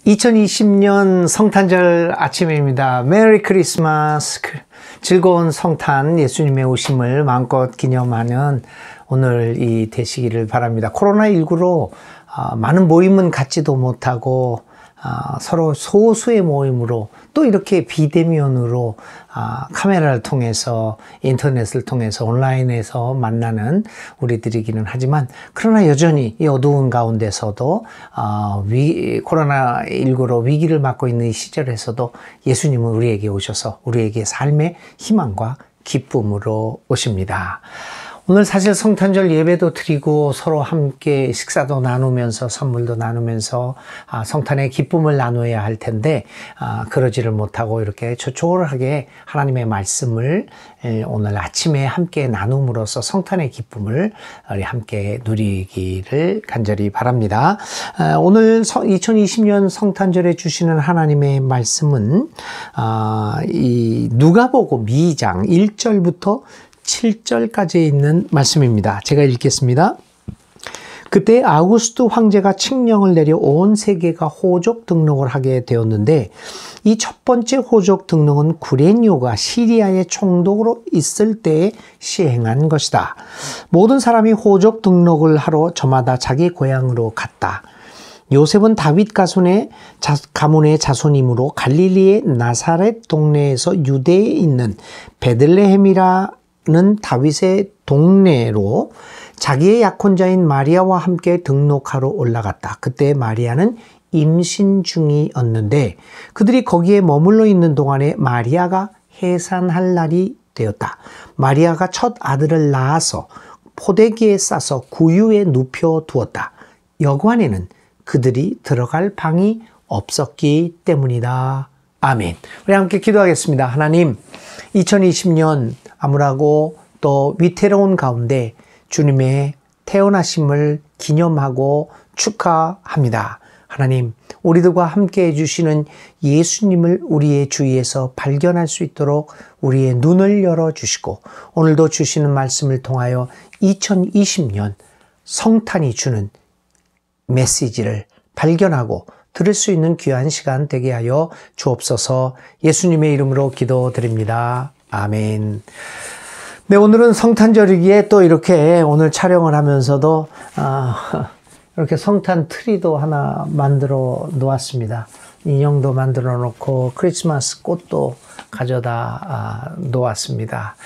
2020년 성탄절 아침입니다. 메리 크리스마스. 즐거운 성탄 예수님의 오심을 마음껏 기념하는 오늘이 되시기를 바랍니다. 코로나19로 많은 모임은 갖지도 못하고 서로 소수의 모임으로 또 이렇게 비대면으로 카메라를 통해서 인터넷을 통해서 온라인에서 만나는 우리들이기는 하지만 그러나 여전히 이 어두운 가운데서도 코로나19로 위기를 맞고 있는 이 시절에서도 예수님은 우리에게 오셔서 우리에게 삶의 희망과 기쁨으로 오십니다. 오늘 사실 성탄절 예배도 드리고 서로 함께 식사도 나누면서 선물도 나누면서 성탄의 기쁨을 나누어야 할 텐데 그러지를 못하고 이렇게 조촐하게 하나님의 말씀을 오늘 아침에 함께 나눔으로써 성탄의 기쁨을 우리 함께 누리기를 간절히 바랍니다. 오늘 2020년 성탄절에 주시는 하나님의 말씀은 이 누가복음 2장 1절부터 7절까지 있는 말씀입니다. 제가 읽겠습니다. 그때 아우구스투 황제가 칙령을 내려 온 세계가 호족 등록을 하게 되었는데 이 첫 번째 호족 등록은 구레뇨가 시리아의 총독으로 있을 때에 시행한 것이다. 모든 사람이 호족 등록을 하러 저마다 자기 고향으로 갔다. 요셉은 다윗 가문의 자손이므로 갈릴리의 나사렛 동네에서 유대에 있는 베들레헴이라는 다윗의 동네로 자기의 약혼자인 마리아와 함께 등록하러 올라갔다. 그때 마리아는 임신 중이었는데 그들이 거기에 머물러 있는 동안에 마리아가 해산할 날이 되었다. 마리아가 첫 아들을 낳아서 포대기에 싸서 구유에 눕혀 두었다. 여관에는 그들이 들어갈 방이 없었기 때문이다. 아멘. 우리 함께 기도하겠습니다. 하나님, 2020년 암울하고 또 위태로운 가운데 주님의 태어나심을 기념하고 축하합니다. 하나님, 우리들과 함께 해주시는 예수님을 우리의 주위에서 발견할 수 있도록 우리의 눈을 열어주시고 오늘도 주시는 말씀을 통하여 2020년 성탄이 주는 메시지를 발견하고 들을 수 있는 귀한 시간 되게 하여 주옵소서. 예수님의 이름으로 기도드립니다. 아멘. 네, 오늘은 성탄절이기에 또 이렇게 오늘 촬영을 하면서도 이렇게 성탄 트리도 하나 만들어 놓았습니다. 인형도 만들어 놓고 크리스마스 꽃도 가져다 놓았습니다.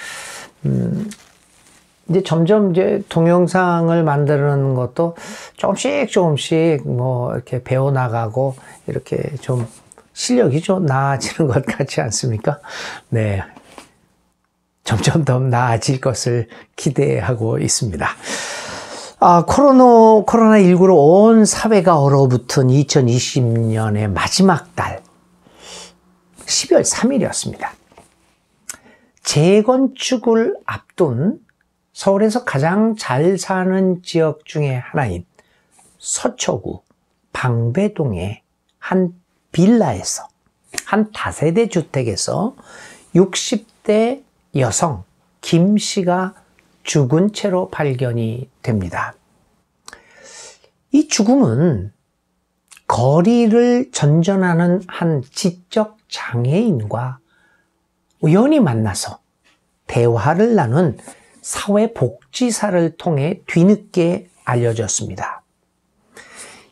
이제 점점 동영상을 만드는 것도 조금씩 뭐 이렇게 배워나가고 이렇게 좀 실력이 좀 나아지는 것 같지 않습니까? 네. 점점 더 나아질 것을 기대하고 있습니다. 코로나19로 온 사회가 얼어붙은 2020년의 마지막 달, 12월 3일이었습니다. 재건축을 앞둔 서울에서 가장 잘 사는 지역 중에 하나인 서초구 방배동의 한 빌라에서, 한 다세대 주택에서 60대 여성 김 씨가 죽은 채로 발견이 됩니다. 이 죽음은 거리를 전전하는 한 지적 장애인과 우연히 만나서 대화를 나눈 사회복지사를 통해 뒤늦게 알려졌습니다.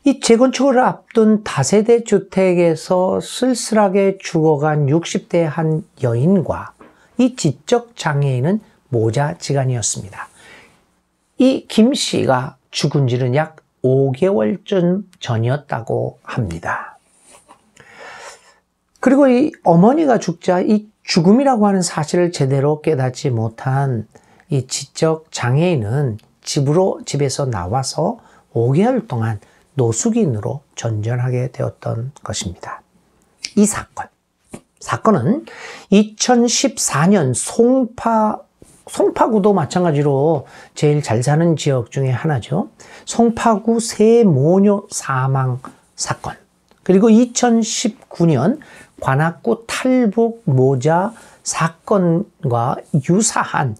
이 재건축을 앞둔 다세대 주택에서 쓸쓸하게 죽어간 60대 한 여인과 이 지적 장애인은 모자지간이었습니다. 이 김 씨가 죽은 지는 약 5개월쯤 전이었다고 합니다. 그리고 이 어머니가 죽자 이 죽음이라고 하는 사실을 제대로 깨닫지 못한 이 지적 장애인은 집에서 나와서 5개월 동안 노숙인으로 전전하게 되었던 것입니다. 이 사건은 2014년 송파구도 마찬가지로 제일 잘 사는 지역 중에 하나죠. 송파구 세 모녀 사망 사건, 그리고 2019년 관악구 탈북 모자 사건과 유사한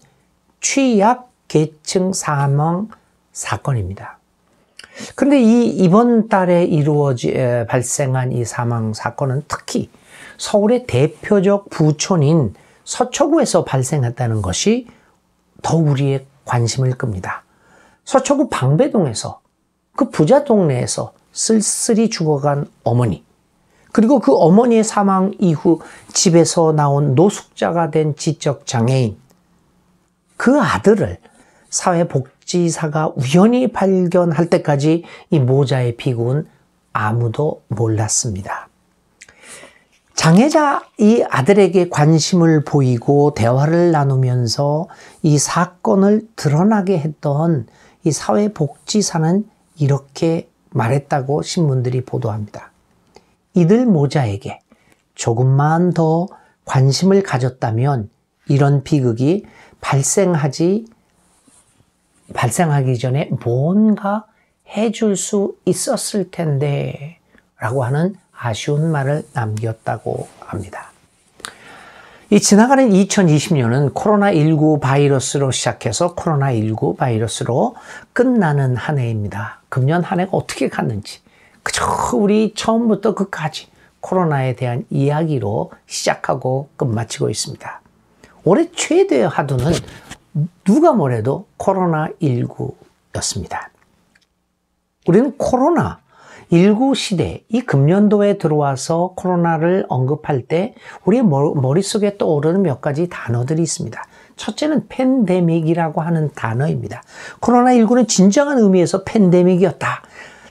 취약 계층 사망 사건입니다. 그런데 이번 달에 발생한 이 사망 사건은 특히 서울의 대표적 부촌인 서초구에서 발생했다는 것이 더욱 우리의 관심을 끕니다. 서초구 방배동에서 그 부자 동네에서 쓸쓸히 죽어간 어머니, 그리고 그 어머니의 사망 이후 집에서 나온 노숙자가 된 지적 장애인, 그 아들을 사회복지사가 우연히 발견할 때까지 이 모자의 비극은 아무도 몰랐습니다. 장애자 이 아들에게 관심을 보이고 대화를 나누면서 이 사건을 드러나게 했던 이 사회복지사는 이렇게 말했다고 신문들이 보도합니다. 이들 모자에게 조금만 더 관심을 가졌다면 이런 비극이 발생하기 전에 뭔가 해줄 수 있었을 텐데 라고 하는 아쉬운 말을 남겼다고 합니다. 이 지나가는 2020년은 코로나19 바이러스로 시작해서 코로나19 바이러스로 끝나는 한 해입니다. 금년 한 해가 어떻게 갔는지 그저 우리 처음부터 끝까지 코로나에 대한 이야기로 시작하고 끝마치고 있습니다. 올해 최대의 화두는 누가 뭐래도 코로나19였습니다. 우리는 코로나19 시대, 이 금년도에 들어와서 코로나를 언급할 때 우리의 머릿속에 떠오르는 몇 가지 단어들이 있습니다. 첫째는 팬데믹이라고 하는 단어입니다. 코로나19는 진정한 의미에서 팬데믹이었다.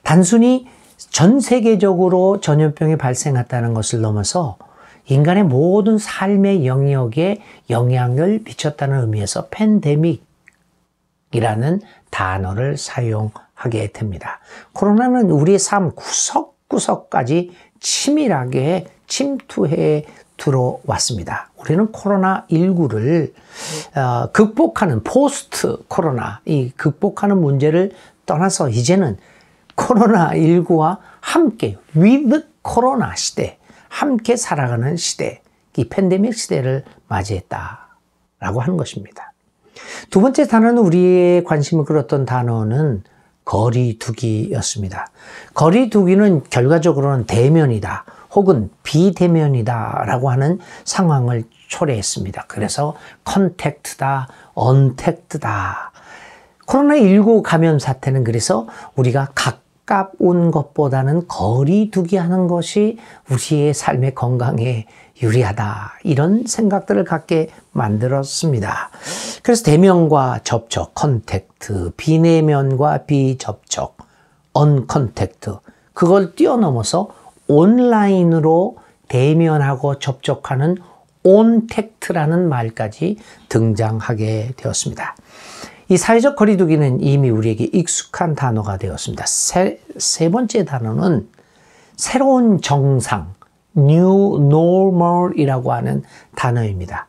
단순히 전 세계적으로 전염병이 발생했다는 것을 넘어서 인간의 모든 삶의 영역에 영향을 미쳤다는 의미에서 팬데믹이라는 단어를 사용하게 됩니다. 코로나는 우리의 삶 구석구석까지 치밀하게 침투해 들어왔습니다. 우리는 코로나19를 극복하는 포스트 코로나, 이 극복하는 문제를 떠나서 이제는 코로나19와 함께 with 코로나 시대, 함께 살아가는 시대, 이 팬데믹 시대를 맞이했다라고 하는 것입니다. 두 번째 단어는 우리의 관심을 끌었던 단어는 거리두기였습니다. 거리두기는 결과적으로는 대면이다 혹은 비대면이다 라고 하는 상황을 초래했습니다. 그래서 컨택트다, 언택트다. 코로나19 감염 사태는 그래서 우리가 가까운 것보다는 거리두기 하는 것이 우리의 삶의 건강에 유리하다. 이런 생각들을 갖게 만들었습니다. 그래서 대면과 접촉, 컨택트, 비내면과 비접촉, 언컨택트, 그걸 뛰어넘어서 온라인으로 대면하고 접촉하는 온택트라는 말까지 등장하게 되었습니다. 이 사회적 거리두기는 이미 우리에게 익숙한 단어가 되었습니다. 세 번째 단어는 새로운 정상, New Normal이라고 하는 단어입니다.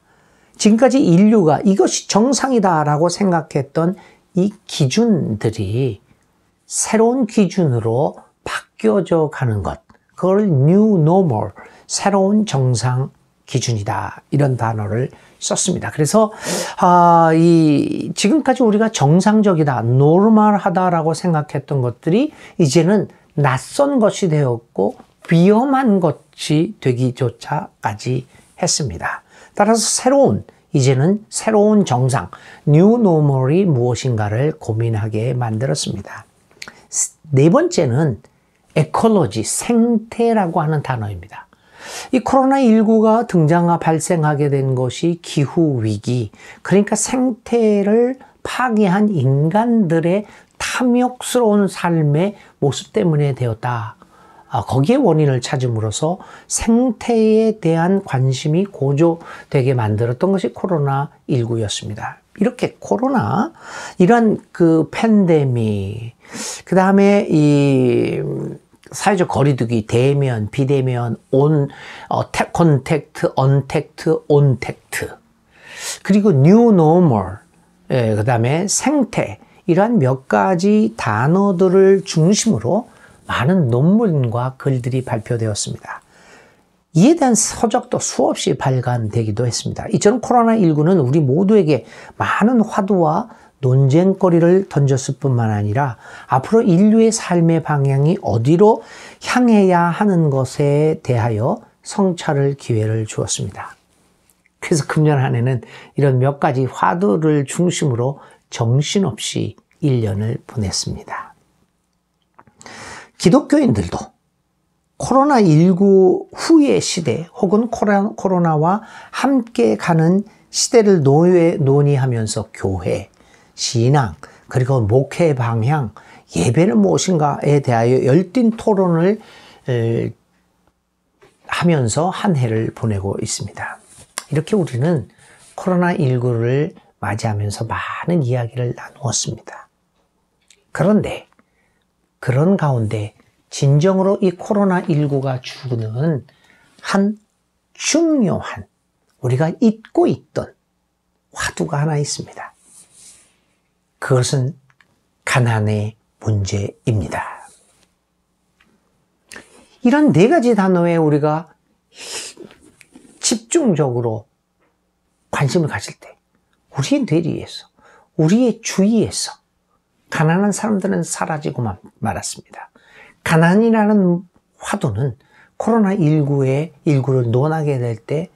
지금까지 인류가 이것이 정상이다라고 생각했던 이 기준들이 새로운 기준으로 바뀌어져 가는 것, 그걸 New Normal, 새로운 정상 기준이다, 이런 단어를 썼습니다. 그래서 지금까지 우리가 정상적이다, 노멀하다라고 생각했던 것들이 이제는 낯선 것이 되었고 위험한 것이 되기조차까지 했습니다. 따라서 이제는 새로운 정상, 뉴 노멀이 무엇인가를 고민하게 만들었습니다. 네 번째는 에콜로지, 생태라고 하는 단어입니다. 이 코로나19가 발생하게 된 것이 기후위기, 그러니까 생태를 파괴한 인간들의 탐욕스러운 삶의 모습 때문에 되었다. 거기에 원인을 찾음으로써 생태에 대한 관심이 고조되게 만들었던 것이 코로나19였습니다. 이렇게 이런 그 팬데믹, 그 다음에 이 사회적 거리두기, 대면, 비대면, 컨택트, 언택트, 온택트, 그리고 뉴 노멀, 그 다음에 생태, 이러한 몇 가지 단어들을 중심으로 많은 논문과 글들이 발표되었습니다. 이에 대한 서적도 수없이 발간되기도 했습니다. 이처럼 코로나19는 우리 모두에게 많은 화두와 논쟁거리를 던졌을 뿐만 아니라 앞으로 인류의 삶의 방향이 어디로 향해야 하는 것에 대하여 성찰할 기회를 주었습니다. 그래서 금년 한 해는 이런 몇 가지 화두를 중심으로 정신없이 1년을 보냈습니다. 기독교인들도 코로나19 후의 시대 혹은 코로나와 함께 가는 시대를 논의하면서 교회, 신앙, 그리고 목회 방향, 예배는 무엇인가에 대하여 열띤 토론을 하면서 한 해를 보내고 있습니다. 이렇게 우리는 코로나19를 맞이하면서 많은 이야기를 나누었습니다. 그런데 그런 가운데 진정으로 이 코로나19가 주는 한 중요한 우리가 잊고 있던 화두가 하나 있습니다. 그것은 가난의 문제입니다. 이런 네 가지 단어에 우리가 집중적으로 관심을 가질 때 우리의 뇌리에서, 우리의 주위에서 가난한 사람들은 사라지고 말았습니다. 가난이라는 화두는 코로나19를 논하게 될 때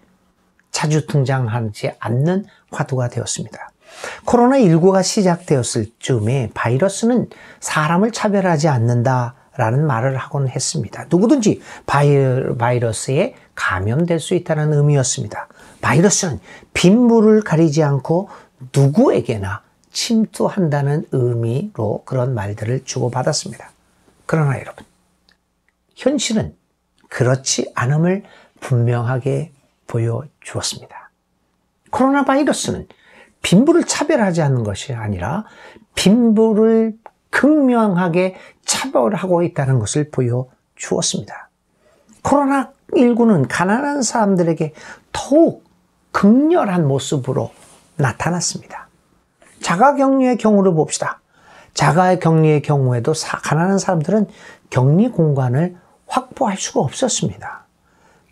자주 등장하지 않는 화두가 되었습니다. 코로나19가 시작되었을 즈음에 바이러스는 사람을 차별하지 않는다라는 말을 하곤 했습니다. 누구든지 바이러스에 감염될 수 있다는 의미였습니다. 바이러스는 빈부를 가리지 않고 누구에게나 침투한다는 의미로 그런 말들을 주고받았습니다. 그러나 여러분, 현실은 그렇지 않음을 분명하게 보여주었습니다. 코로나 바이러스는 빈부를 차별하지 않는 것이 아니라 빈부를 극명하게 차별하고 있다는 것을 보여주었습니다. 코로나19는 가난한 사람들에게 더욱 극렬한 모습으로 나타났습니다. 자가격리의 경우를 봅시다. 자가격리의 경우에도 가난한 사람들은 격리 공간을 확보할 수가 없었습니다.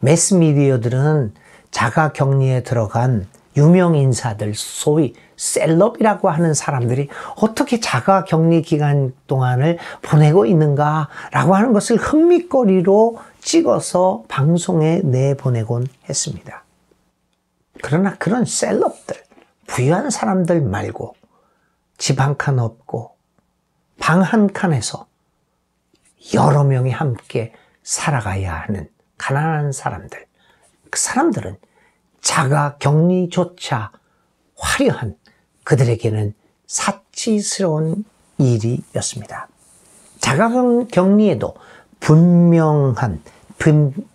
매스미디어들은 자가격리에 들어간 유명 인사들, 소위 셀럽이라고 하는 사람들이 어떻게 자가격리 기간 동안을 보내고 있는가라고 하는 것을 흥미거리로 찍어서 방송에 내보내곤 했습니다. 그러나 그런 셀럽들, 부유한 사람들 말고 집 한 칸 없고 방 한 칸에서 여러 명이 함께 살아가야 하는 가난한 사람들, 그 사람들은 자가격리조차 화려한 그들에게는 사치스러운 일이었습니다. 자가격리에도 분명한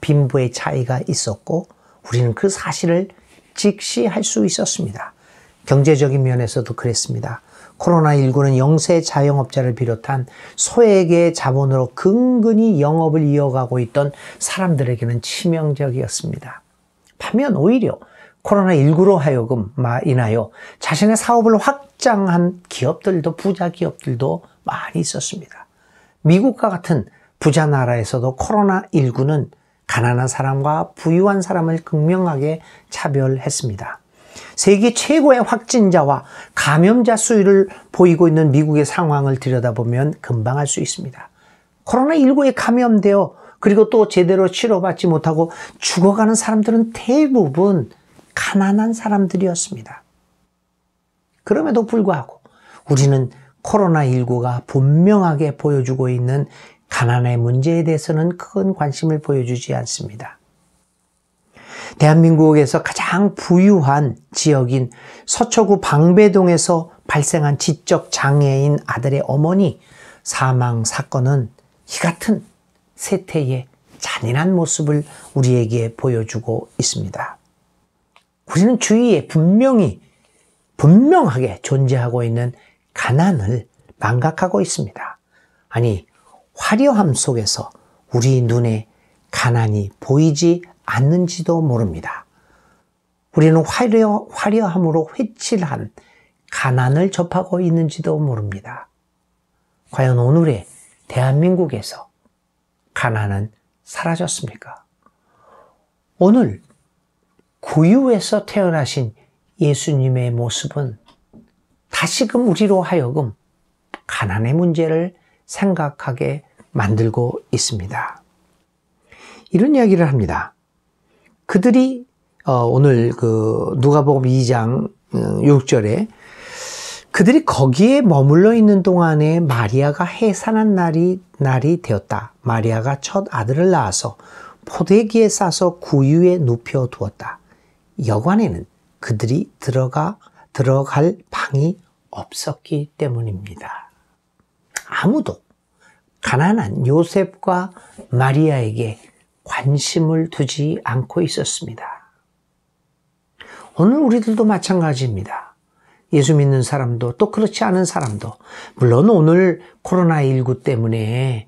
빈부의 차이가 있었고 우리는 그 사실을 직시할 수 있었습니다. 경제적인 면에서도 그랬습니다. 코로나19는 영세 자영업자를 비롯한 소액의 자본으로 근근히 영업을 이어가고 있던 사람들에게는 치명적이었습니다. 반면 오히려 코로나19로 하여금 인하여 자신의 사업을 확장한 기업들도, 부자 기업들도 많이 있었습니다. 미국과 같은 부자 나라에서도 코로나19는 가난한 사람과 부유한 사람을 극명하게 차별했습니다. 세계 최고의 확진자와 감염자 수를 보이고 있는 미국의 상황을 들여다보면 금방 알 수 있습니다. 코로나19에 감염되어 그리고 또 제대로 치료받지 못하고 죽어가는 사람들은 대부분 가난한 사람들이었습니다. 그럼에도 불구하고 우리는 코로나19가 분명하게 보여주고 있는 가난의 문제에 대해서는 큰 관심을 보여주지 않습니다. 대한민국에서 가장 부유한 지역인 서초구 방배동에서 발생한 지적 장애인 아들의 어머니 사망 사건은 이 같은 세태의 잔인한 모습을 우리에게 보여주고 있습니다. 우리는 주위에 분명하게 존재하고 있는 가난을 망각하고 있습니다. 아니, 화려함 속에서 우리 눈에 가난이 보이지 않는지도 모릅니다. 우리는 화려함으로 회칠한 가난을 접하고 있는지도 모릅니다. 과연 오늘의 대한민국에서 가난은 사라졌습니까? 오늘 구유에서 태어나신 예수님의 모습은 다시금 우리로 하여금 가난의 문제를 생각하게 만들고 있습니다. 이런 이야기를 합니다. 그들이 오늘 누가복음 2장 6절에 그들이 거기에 머물러 있는 동안에 마리아가 해산한 날이 되었다. 마리아가 첫 아들을 낳아서 포대기에 싸서 구유에 눕혀 두었다. 여관에는 그들이 들어갈 방이 없었기 때문입니다. 아무도 가난한 요셉과 마리아에게 관심을 두지 않고 있었습니다. 오늘 우리들도 마찬가지입니다. 예수 믿는 사람도 또 그렇지 않은 사람도 물론 오늘 코로나19 때문에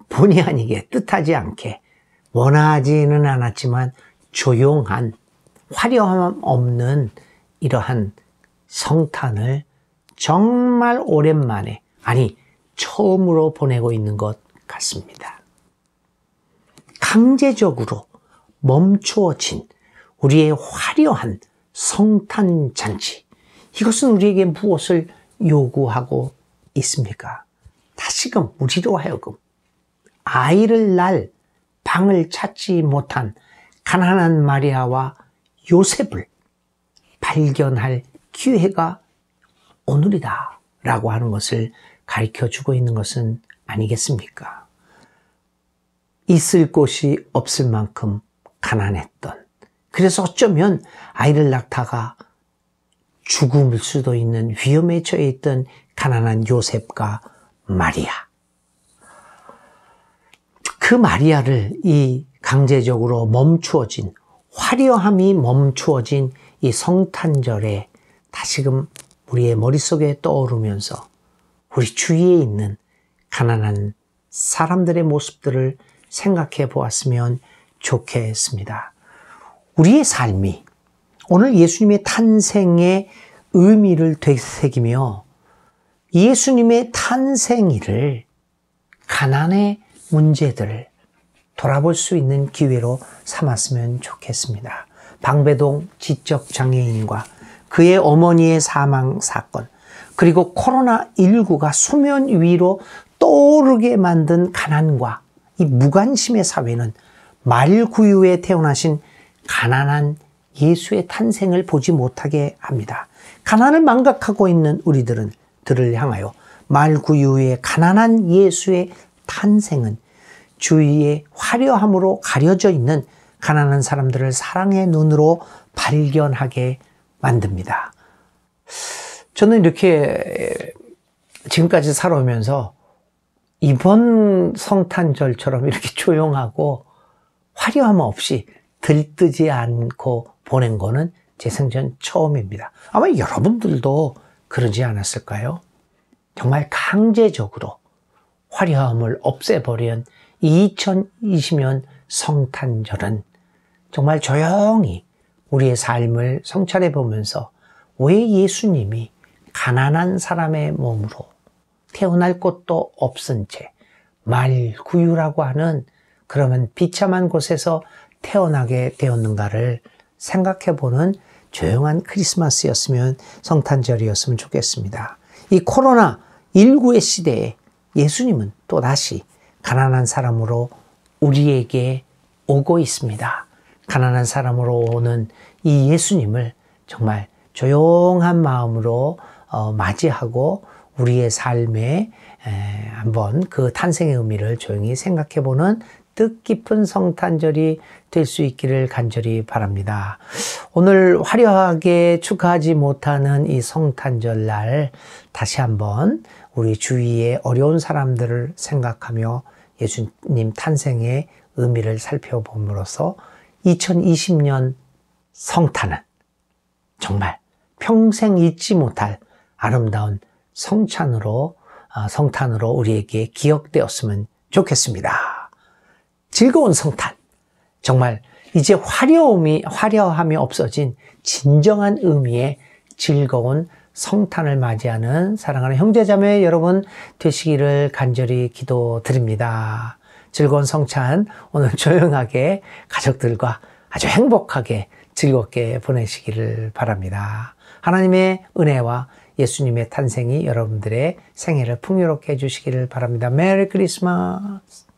본의 아니게 뜻하지 않게 원하지는 않았지만 조용한 화려함 없는 이러한 성탄을 정말 오랜만에 아니 처음으로 보내고 있는 것 같습니다. 강제적으로 멈추어진 우리의 화려한 성탄 잔치, 이것은 우리에게 무엇을 요구하고 있습니까? 다시금 우리로 하여금 아이를 낳을 방을 찾지 못한 가난한 마리아와 요셉을 발견할 기회가 오늘이다 라고 하는 것을 가르쳐주고 있는 것은 아니겠습니까? 있을 곳이 없을 만큼 가난했던, 그래서 어쩌면 아이를 낳다가 죽을 수도 있는 위험에 처해 있던 가난한 요셉과 마리아. 그 마리아를 이 강제적으로 멈추어진, 화려함이 멈추어진 이 성탄절에 다시금 우리의 머릿속에 떠오르면서 우리 주위에 있는 가난한 사람들의 모습들을 생각해 보았으면 좋겠습니다. 우리의 삶이 오늘 예수님의 탄생의 의미를 되새기며 예수님의 탄생일을 가난의 문제들을 돌아볼 수 있는 기회로 삼았으면 좋겠습니다. 방배동 지적장애인과 그의 어머니의 사망 사건, 그리고 코로나19가 수면 위로 떠오르게 만든 가난과 이 무관심의 사회는 말구유에 태어나신 가난한 예수의 탄생을 보지 못하게 합니다. 가난을 망각하고 있는 우리들을 향하여 말구유의 가난한 예수의 탄생은 주위의 화려함으로 가려져 있는 가난한 사람들을 사랑의 눈으로 발견하게 만듭니다. 저는 이렇게 지금까지 살아오면서 이번 성탄절처럼 이렇게 조용하고 화려함 없이 들뜨지 않고 보낸 거는 제 생전 처음입니다. 아마 여러분들도 그러지 않았을까요? 정말 강제적으로 화려함을 없애버린 2020년 성탄절은 정말 조용히 우리의 삶을 성찰해 보면서 왜 예수님이 가난한 사람의 몸으로 태어날 곳도 없은 채 말구유라고 하는 그러면 비참한 곳에서 태어나게 되었는가를 생각해 보는 조용한 크리스마스였으면, 성탄절이었으면 좋겠습니다. 이 코로나19의 시대에 예수님은 또다시 가난한 사람으로 우리에게 오고 있습니다. 가난한 사람으로 오는 이 예수님을 정말 조용한 마음으로 맞이하고 우리의 삶에 한번 그 탄생의 의미를 조용히 생각해보는 뜻깊은 성탄절이 될 수 있기를 간절히 바랍니다. 오늘 화려하게 축하하지 못하는 이 성탄절날 다시 한번 우리 주위의 어려운 사람들을 생각하며 예수님 탄생의 의미를 살펴봄으로써 2020년 성탄은 정말 평생 잊지 못할 아름다운 성탄으로 우리에게 기억되었으면 좋겠습니다. 즐거운 성탄, 정말 이제 화려함이 없어진 진정한 의미의 즐거운 성탄을 맞이하는 사랑하는 형제자매 여러분 되시기를 간절히 기도드립니다. 즐거운 성탄 오늘 조용하게 가족들과 아주 행복하게 즐겁게 보내시기를 바랍니다. 하나님의 은혜와 예수님의 탄생이 여러분들의 생애를 풍요롭게 해주시기를 바랍니다. 메리 크리스마스!